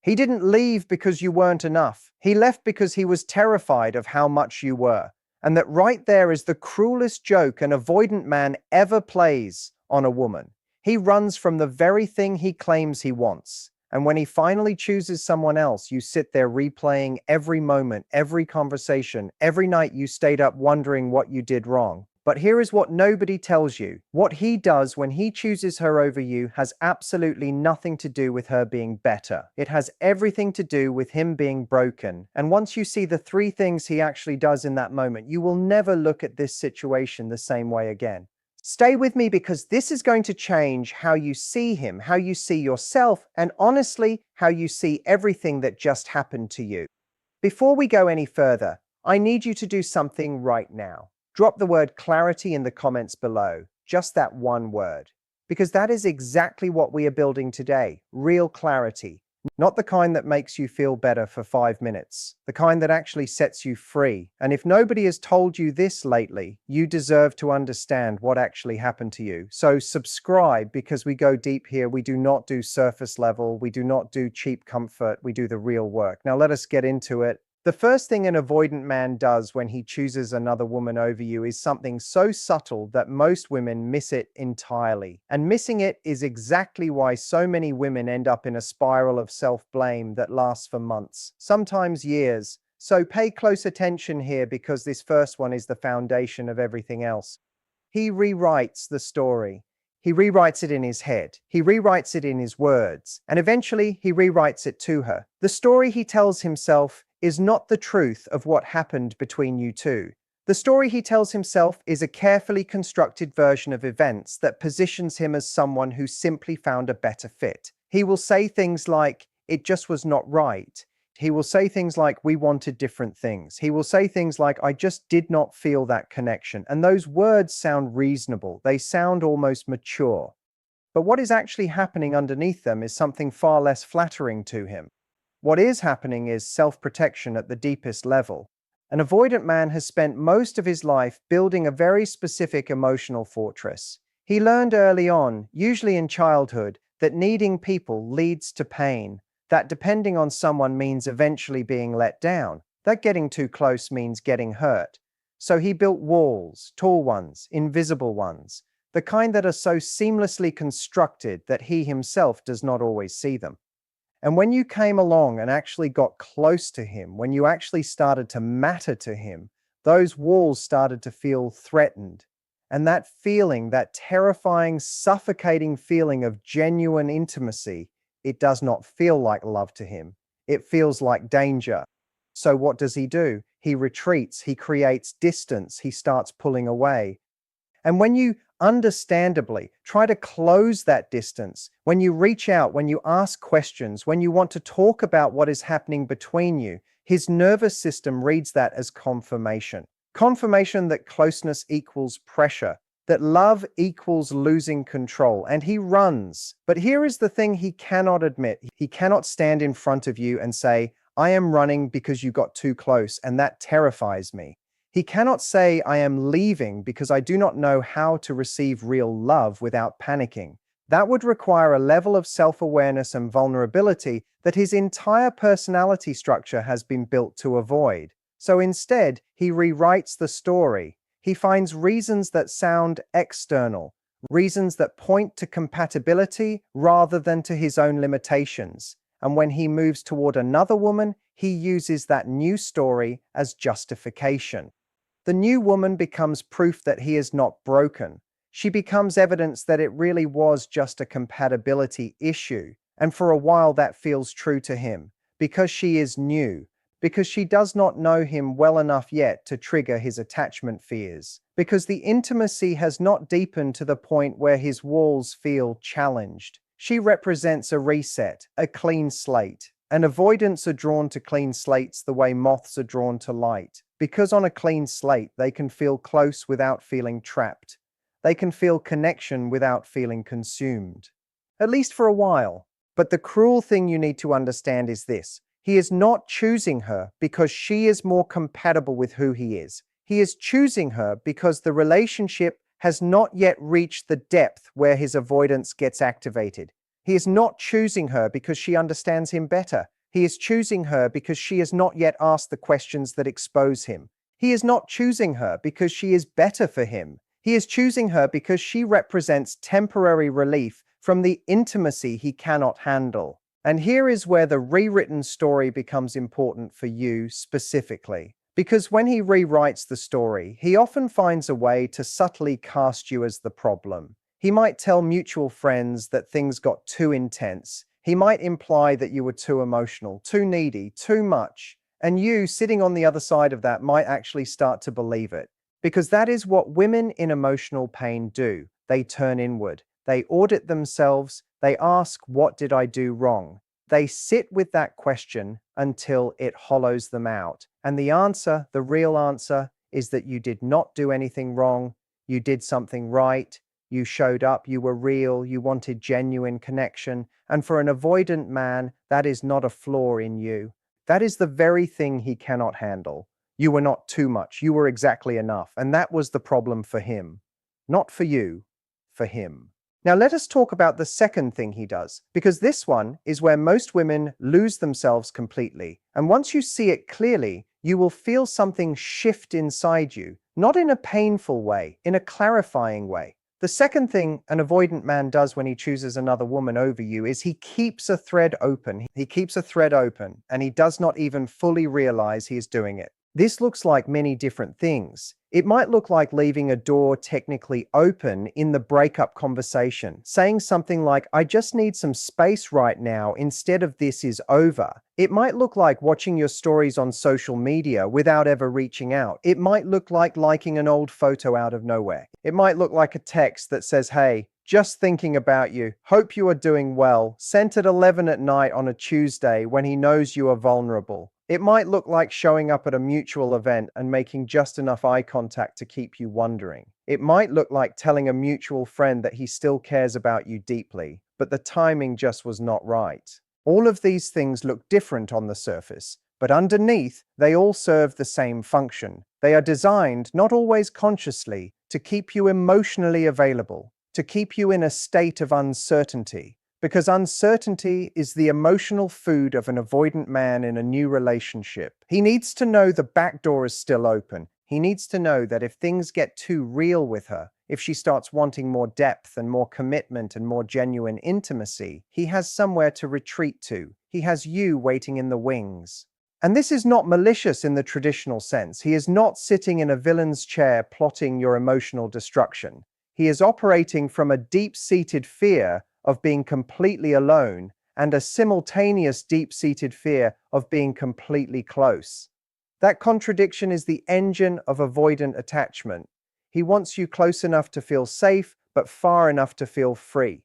He didn't leave because you weren't enough. He left because he was terrified of how much you were. And that right there is the cruelest joke an avoidant man ever plays on a woman. He runs from the very thing he claims he wants. And when he finally chooses someone else, you sit there replaying every moment, every conversation, every night you stayed up wondering what you did wrong. But here is what nobody tells you. What he does when he chooses her over you has absolutely nothing to do with her being better. It has everything to do with him being broken. And once you see the three things he actually does in that moment, you will never look at this situation the same way again. Stay with me because this is going to change how you see him, how you see yourself, and honestly, how you see everything that just happened to you. Before we go any further, I need you to do something right now. Drop the word clarity in the comments below, just that one word. Because that is exactly what we are building today, real clarity. Not the kind that makes you feel better for 5 minutes, the kind that actually sets you free. And if nobody has told you this lately, you deserve to understand what actually happened to you. So subscribe because we go deep here. We do not do surface level. We do not do cheap comfort. We do the real work. Now let us get into it. The first thing an avoidant man does when he chooses another woman over you is something so subtle that most women miss it entirely. And missing it is exactly why so many women end up in a spiral of self-blame that lasts for months, sometimes years. So pay close attention here because this first one is the foundation of everything else. He rewrites the story. He rewrites it in his head. He rewrites it in his words. And eventually he rewrites it to her. The story he tells himself is not the truth of what happened between you two. The story he tells himself is a carefully constructed version of events that positions him as someone who simply found a better fit. He will say things like, "It just was not right." He will say things like, "We wanted different things." He will say things like, "I just did not feel that connection." And those words sound reasonable. They sound almost mature. But what is actually happening underneath them is something far less flattering to him. What is happening is self-protection at the deepest level. An avoidant man has spent most of his life building a very specific emotional fortress. He learned early on, usually in childhood, that needing people leads to pain, that depending on someone means eventually being let down, that getting too close means getting hurt. So he built walls, tall ones, invisible ones, the kind that are so seamlessly constructed that he himself does not always see them. And when you came along and actually got close to him, when you actually started to matter to him, those walls started to feel threatened. And that feeling, that terrifying, suffocating feeling of genuine intimacy, it does not feel like love to him. It feels like danger. So what does he do? He retreats, he creates distance, he starts pulling away. And when you understandably try to close that distance, when you reach out, when you ask questions, when you want to talk about what is happening between you, his nervous system reads that as confirmation. Confirmation that closeness equals pressure, that love equals losing control, and he runs. But here is the thing he cannot admit. He cannot stand in front of you and say, "I am running because you got too close, and that terrifies me." He cannot say, "I am leaving because I do not know how to receive real love without panicking." That would require a level of self-awareness and vulnerability that his entire personality structure has been built to avoid. So instead, he rewrites the story. He finds reasons that sound external, reasons that point to compatibility rather than to his own limitations. And when he moves toward another woman, he uses that new story as justification. The new woman becomes proof that he is not broken. She becomes evidence that it really was just a compatibility issue. And for a while that feels true to him, because she is new, because she does not know him well enough yet to trigger his attachment fears, because the intimacy has not deepened to the point where his walls feel challenged. She represents a reset, a clean slate. And avoidants are drawn to clean slates the way moths are drawn to light. Because on a clean slate, they can feel close without feeling trapped. They can feel connection without feeling consumed. At least for a while. But the cruel thing you need to understand is this. He is not choosing her because she is more compatible with who he is. He is choosing her because the relationship has not yet reached the depth where his avoidance gets activated. He is not choosing her because she understands him better. He is choosing her because she has not yet asked the questions that expose him. He is not choosing her because she is better for him. He is choosing her because she represents temporary relief from the intimacy he cannot handle. And here is where the rewritten story becomes important for you specifically. Because when he rewrites the story, he often finds a way to subtly cast you as the problem. He might tell mutual friends that things got too intense. He might imply that you were too emotional, too needy, too much. And you, sitting on the other side of that, might actually start to believe it. Because that is what women in emotional pain do. They turn inward. They audit themselves. They ask, "What did I do wrong?" They sit with that question until it hollows them out. And the answer, the real answer, is that you did not do anything wrong. You did something right. You showed up. You were real. You wanted genuine connection. And for an avoidant man, that is not a flaw in you. That is the very thing he cannot handle. You were not too much. You were exactly enough. And that was the problem for him. Not for you, for him. Now let us talk about the second thing he does, because this one is where most women lose themselves completely. And once you see it clearly, you will feel something shift inside you, not in a painful way, in a clarifying way. The second thing an avoidant man does when he chooses another woman over you is he keeps a thread open. He keeps a thread open, and he does not even fully realize he is doing it. This looks like many different things. It might look like leaving a door technically open in the breakup conversation, saying something like, "I just need some space right now," instead of "this is over." It might look like watching your stories on social media without ever reaching out. It might look like liking an old photo out of nowhere. It might look like a text that says, "Hey, just thinking about you. Hope you are doing well," sent at 11 at night on a Tuesday when he knows you are vulnerable. It might look like showing up at a mutual event and making just enough eye contact to keep you wondering. It might look like telling a mutual friend that he still cares about you deeply, but the timing just was not right. All of these things look different on the surface, but underneath, they all serve the same function. They are designed, not always consciously, to keep you emotionally available, to keep you in a state of uncertainty. Because uncertainty is the emotional food of an avoidant man in a new relationship. He needs to know the back door is still open. He needs to know that if things get too real with her, if she starts wanting more depth and more commitment and more genuine intimacy, he has somewhere to retreat to. He has you waiting in the wings. And this is not malicious in the traditional sense. He is not sitting in a villain's chair plotting your emotional destruction. He is operating from a deep-seated fear of being completely alone and a simultaneous deep-seated fear of being completely close. That contradiction is the engine of avoidant attachment. He wants you close enough to feel safe, but far enough to feel free.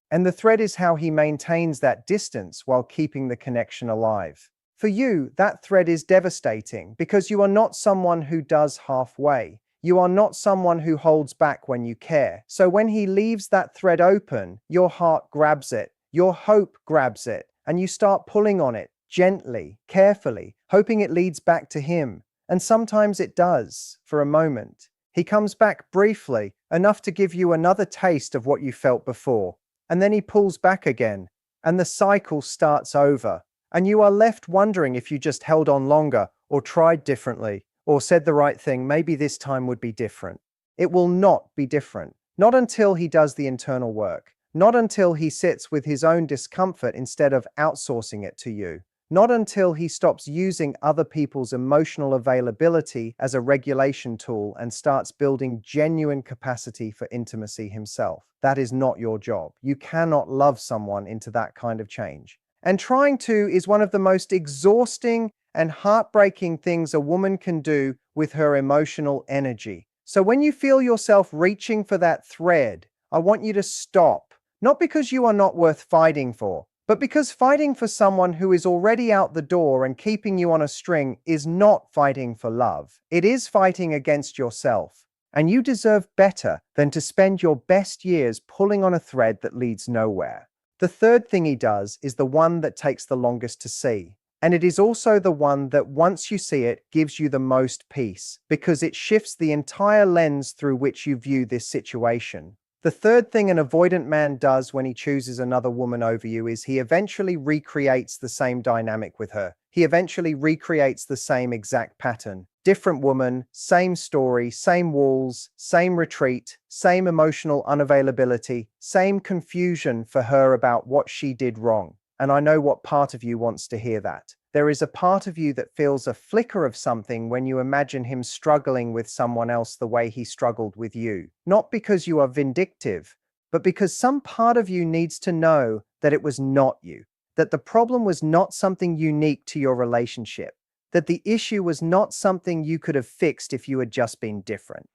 And the thread is how he maintains that distance while keeping the connection alive. For you, that thread is devastating because you are not someone who does halfway. You are not someone who holds back when you care. So when he leaves that thread open, your heart grabs it, your hope grabs it, and you start pulling on it gently, carefully, hoping it leads back to him. And sometimes it does, for a moment. He comes back briefly, enough to give you another taste of what you felt before. And then he pulls back again, and the cycle starts over. And you are left wondering if you just held on longer, or tried differently, or said the right thing. Maybe this time would be different. It will not be different. Not until he does the internal work. Not until he sits with his own discomfort instead of outsourcing it to you. Not until he stops using other people's emotional availability as a regulation tool and starts building genuine capacity for intimacy himself. That is not your job. You cannot love someone into that kind of change. And trying to is one of the most exhausting and heartbreaking things a woman can do with her emotional energy. So when you feel yourself reaching for that thread, I want you to stop. Not because you are not worth fighting for, but because fighting for someone who is already out the door and keeping you on a string is not fighting for love. It is fighting against yourself. And you deserve better than to spend your best years pulling on a thread that leads nowhere. The third thing he does is the one that takes the longest to see. And it is also the one that, once you see it, gives you the most peace, because it shifts the entire lens through which you view this situation. The third thing an avoidant man does when he chooses another woman over you is he eventually recreates the same dynamic with her. He eventually recreates the same exact pattern. Different woman, same story, same walls, same retreat, same emotional unavailability, same confusion for her about what she did wrong. And I know what part of you wants to hear that. There is a part of you that feels a flicker of something when you imagine him struggling with someone else the way he struggled with you. Not because you are vindictive, but because some part of you needs to know that it was not you, that the problem was not something unique to your relationship, that the issue was not something you could have fixed if you had just been different.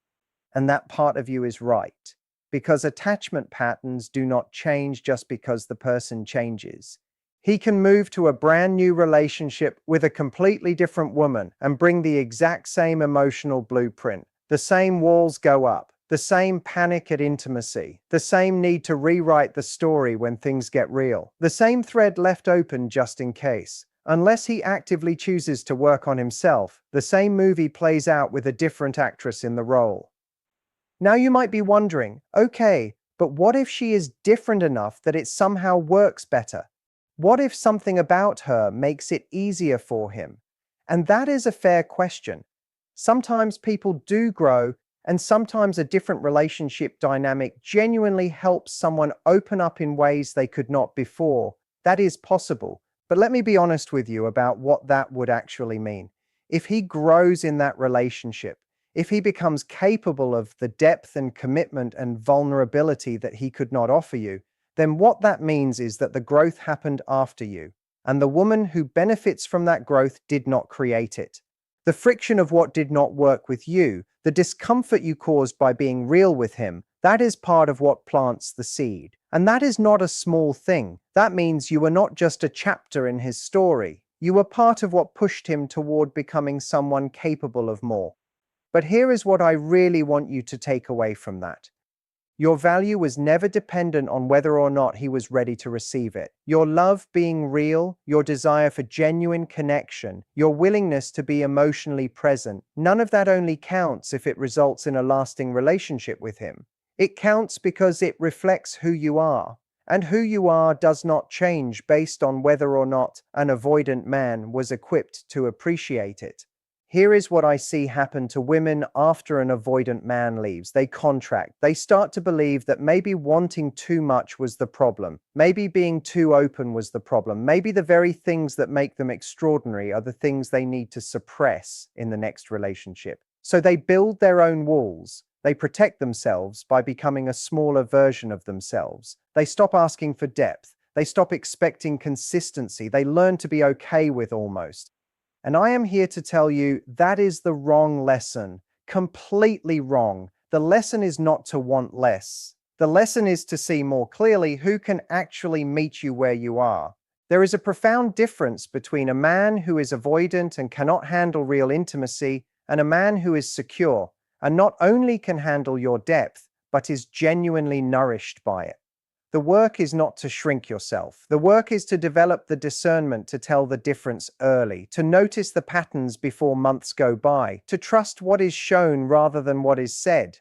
And that part of you is right, because attachment patterns do not change just because the person changes. He can move to a brand new relationship with a completely different woman and bring the exact same emotional blueprint. The same walls go up, the same panic at intimacy, the same need to rewrite the story when things get real, the same thread left open just in case. Unless he actively chooses to work on himself, the same movie plays out with a different actress in the role. Now you might be wondering, okay, but what if she is different enough that it somehow works better? What if something about her makes it easier for him? And that is a fair question. Sometimes people do grow, and sometimes a different relationship dynamic genuinely helps someone open up in ways they could not before. That is possible. But let me be honest with you about what that would actually mean. If he grows in that relationship, if he becomes capable of the depth and commitment and vulnerability that he could not offer you, then what that means is that the growth happened after you, and the woman who benefits from that growth did not create it. The friction of what did not work with you, the discomfort you caused by being real with him, that is part of what plants the seed. And that is not a small thing. That means you were not just a chapter in his story. You were part of what pushed him toward becoming someone capable of more. But here is what I really want you to take away from that. Your value was never dependent on whether or not he was ready to receive it. Your love being real, your desire for genuine connection, your willingness to be emotionally present, none of that only counts if it results in a lasting relationship with him. It counts because it reflects who you are. And who you are does not change based on whether or not an avoidant man was equipped to appreciate it. Here is what I see happen to women after an avoidant man leaves. They contract. They start to believe that maybe wanting too much was the problem. Maybe being too open was the problem. Maybe the very things that make them extraordinary are the things they need to suppress in the next relationship. So they build their own walls. They protect themselves by becoming a smaller version of themselves. They stop asking for depth. They stop expecting consistency. They learn to be okay with almost. And I am here to tell you that is the wrong lesson. Completely wrong. The lesson is not to want less. The lesson is to see more clearly who can actually meet you where you are. There is a profound difference between a man who is avoidant and cannot handle real intimacy and a man who is secure and not only can handle your depth, but is genuinely nourished by it. The work is not to shrink yourself. The work is to develop the discernment to tell the difference early, to notice the patterns before months go by, to trust what is shown rather than what is said.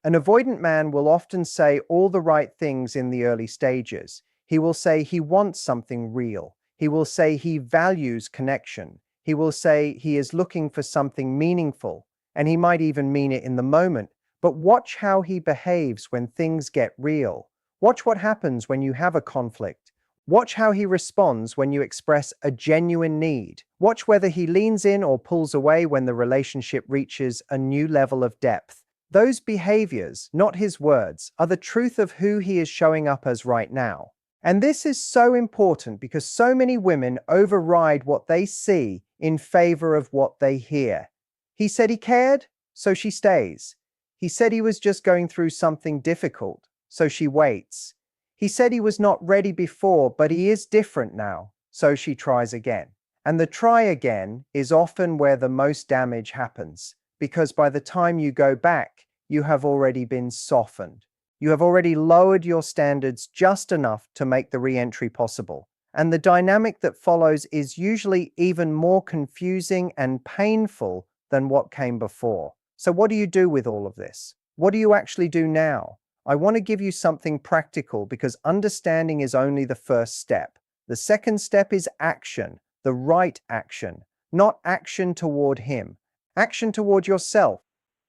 An avoidant man will often say all the right things in the early stages. He will say he wants something real. He will say he values connection. He will say he is looking for something meaningful, and he might even mean it in the moment. But watch how he behaves when things get real. Watch what happens when you have a conflict. Watch how he responds when you express a genuine need. Watch whether he leans in or pulls away when the relationship reaches a new level of depth. Those behaviors, not his words, are the truth of who he is showing up as right now. And this is so important because so many women override what they see in favor of what they hear. He said he cared, so she stays. He said he was just going through something difficult, so she waits. He said he was not ready before, but he is different now, so she tries again. And the try again is often where the most damage happens, because by the time you go back, you have already been softened. You have already lowered your standards just enough to make the re-entry possible. And the dynamic that follows is usually even more confusing and painful than what came before. So what do you do with all of this? What do you actually do now? I want to give you something practical because understanding is only the first step. The second step is action, the right action, not action toward him, action toward yourself.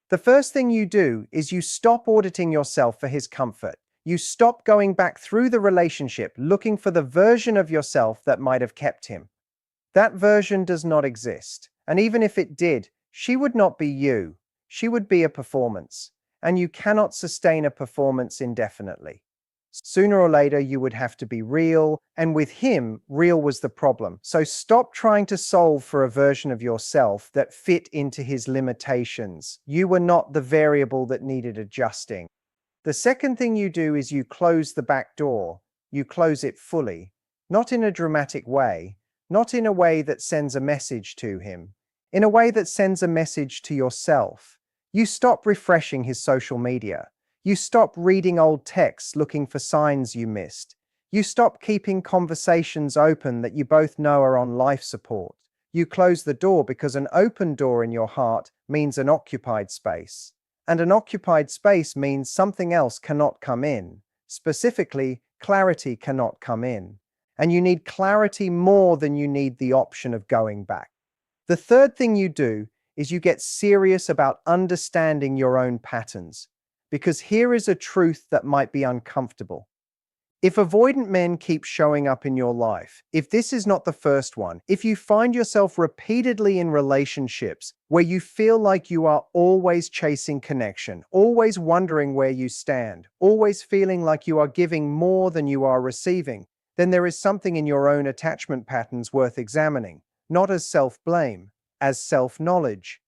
The first thing you do is you stop auditing yourself for his comfort. You stop going back through the relationship looking for the version of yourself that might have kept him. That version does not exist. And even if it did, she would not be you. She would be a performance. And you cannot sustain a performance indefinitely. Sooner or later, you would have to be real, and with him, real was the problem. So stop trying to solve for a version of yourself that fit into his limitations. You were not the variable that needed adjusting. The second thing you do is you close the back door. You close it fully, not in a dramatic way, not in a way that sends a message to him, in a way that sends a message to yourself. You stop refreshing his social media. You stop reading old texts looking for signs you missed. You stop keeping conversations open that you both know are on life support. You close the door because an open door in your heart means an occupied space. And an occupied space means something else cannot come in. Specifically, clarity cannot come in. And you need clarity more than you need the option of going back. The third thing you do is you get serious about understanding your own patterns. Because here is a truth that might be uncomfortable. If avoidant men keep showing up in your life, if this is not the first one, if you find yourself repeatedly in relationships where you feel like you are always chasing connection, always wondering where you stand, always feeling like you are giving more than you are receiving, then there is something in your own attachment patterns worth examining, not as self-blame, as self-knowledge.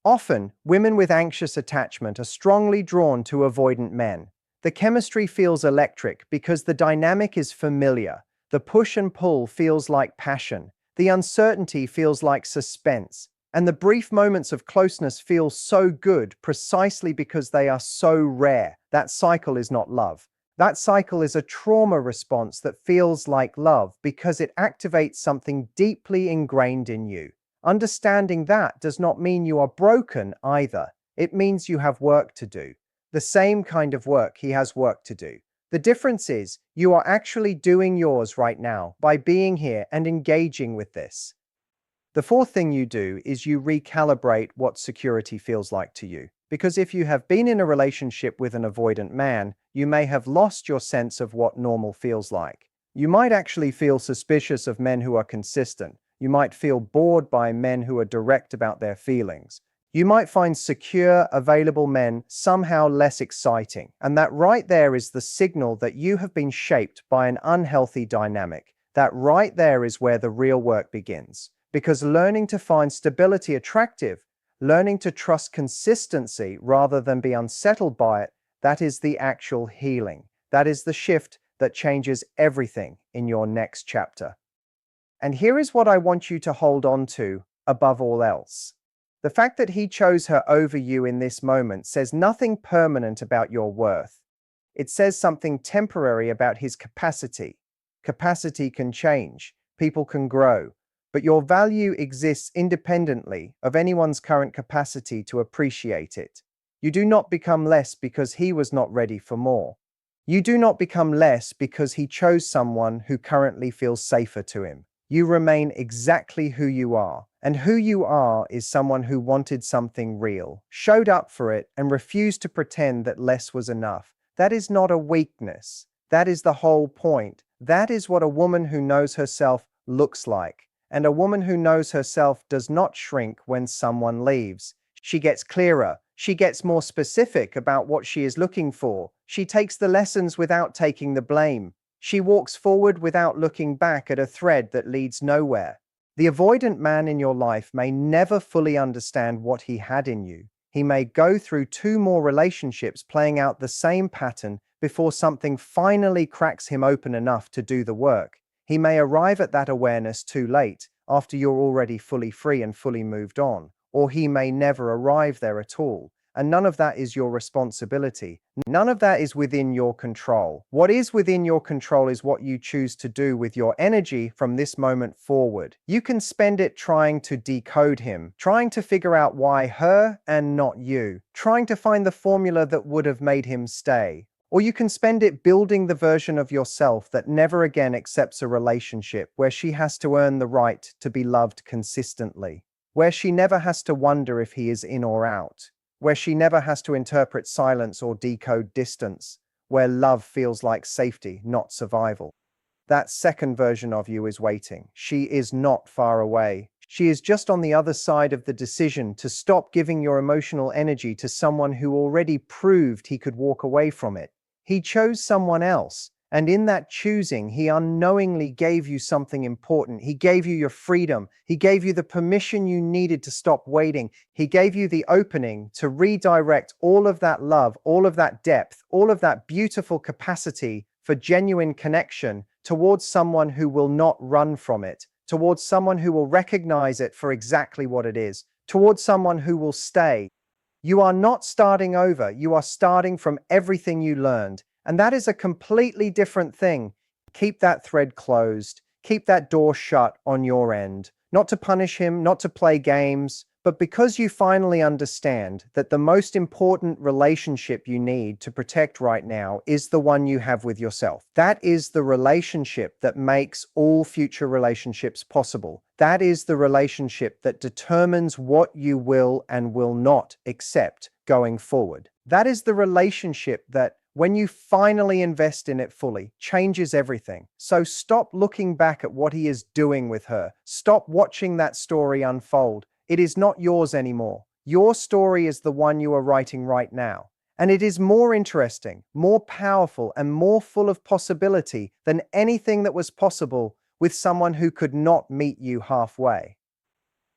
Often, women with anxious attachment are strongly drawn to avoidant men. The chemistry feels electric because the dynamic is familiar. The push and pull feels like passion. The uncertainty feels like suspense. And the brief moments of closeness feel so good precisely because they are so rare. That cycle is not love. That cycle is a trauma response that feels like love because it activates something deeply ingrained in you. Understanding that does not mean you are broken either. It means you have work to do. The same kind of work he has work to do. The difference is you are actually doing yours right now by being here and engaging with this. The fourth thing you do is you recalibrate what security feels like to you. Because if you have been in a relationship with an avoidant man, you may have lost your sense of what normal feels like. You might actually feel suspicious of men who are consistent. You might feel bored by men who are direct about their feelings. You might find secure, available men somehow less exciting. And that right there is the signal that you have been shaped by an unhealthy dynamic. That right there is where the real work begins. Because learning to find stability attractive, learning to trust consistency rather than be unsettled by it, that is the actual healing. That is the shift that changes everything in your next chapter. And here is what I want you to hold on to above all else. The fact that he chose her over you in this moment says nothing permanent about your worth. It says something temporary about his capacity. Capacity can change, people can grow, but your value exists independently of anyone's current capacity to appreciate it. You do not become less because he was not ready for more. You do not become less because he chose someone who currently feels safer to him. You remain exactly who you are. And who you are is someone who wanted something real, showed up for it, and refused to pretend that less was enough. That is not a weakness. That is the whole point. That is what a woman who knows herself looks like. And a woman who knows herself does not shrink when someone leaves. She gets clearer. She gets more specific about what she is looking for. She takes the lessons without taking the blame. She walks forward without looking back at a thread that leads nowhere. The avoidant man in your life may never fully understand what he had in you. He may go through 2 more relationships playing out the same pattern before something finally cracks him open enough to do the work. He may arrive at that awareness too late, after you're already fully free and fully moved on, or he may never arrive there at all. and none of that is your responsibility. None of that is within your control. What is within your control is what you choose to do with your energy from this moment forward. You can spend it trying to decode him, trying to figure out why her and not you, trying to find the formula that would have made him stay. Or you can spend it building the version of yourself that never again accepts a relationship where she has to earn the right to be loved consistently, where she never has to wonder if he is in or out, where she never has to interpret silence or decode distance, where love feels like safety, not survival. That second version of you is waiting. She is not far away. She is just on the other side of the decision to stop giving your emotional energy to someone who already proved he could walk away from it. He chose someone else, and in that choosing, he unknowingly gave you something important. He gave you your freedom. He gave you the permission you needed to stop waiting. He gave you the opening to redirect all of that love, all of that depth, all of that beautiful capacity for genuine connection towards someone who will not run from it, towards someone who will recognize it for exactly what it is, towards someone who will stay. You are not starting over, you are starting from everything you learned, and that is a completely different thing. Keep that thread closed, keep that door shut on your end, not to punish him, not to play games, but because you finally understand that the most important relationship you need to protect right now is the one you have with yourself. That is the relationship that makes all future relationships possible. That is the relationship that determines what you will and will not accept going forward. That is the relationship that, when you finally invest in it fully, changes everything. So stop looking back at what he is doing with her. Stop watching that story unfold. It is not yours anymore. Your story is the one you are writing right now. And it is more interesting, more powerful, and more full of possibility than anything that was possible with someone who could not meet you halfway.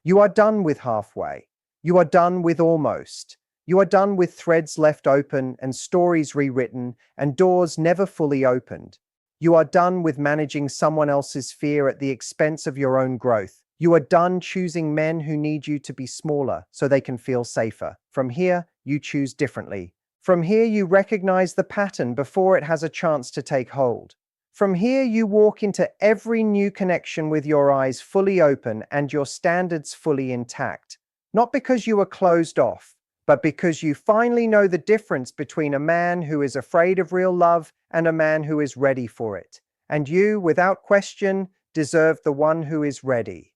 You are done with halfway. You are done with almost. You are done with threads left open and stories rewritten and doors never fully opened. You are done with managing someone else's fear at the expense of your own growth. You are done choosing men who need you to be smaller so they can feel safer. From here, you choose differently. From here, you recognize the pattern before it has a chance to take hold. From here, you walk into every new connection with your eyes fully open and your standards fully intact. Not because you are closed off, but because you finally know the difference between a man who is afraid of real love and a man who is ready for it. And you, without question, deserve the one who is ready.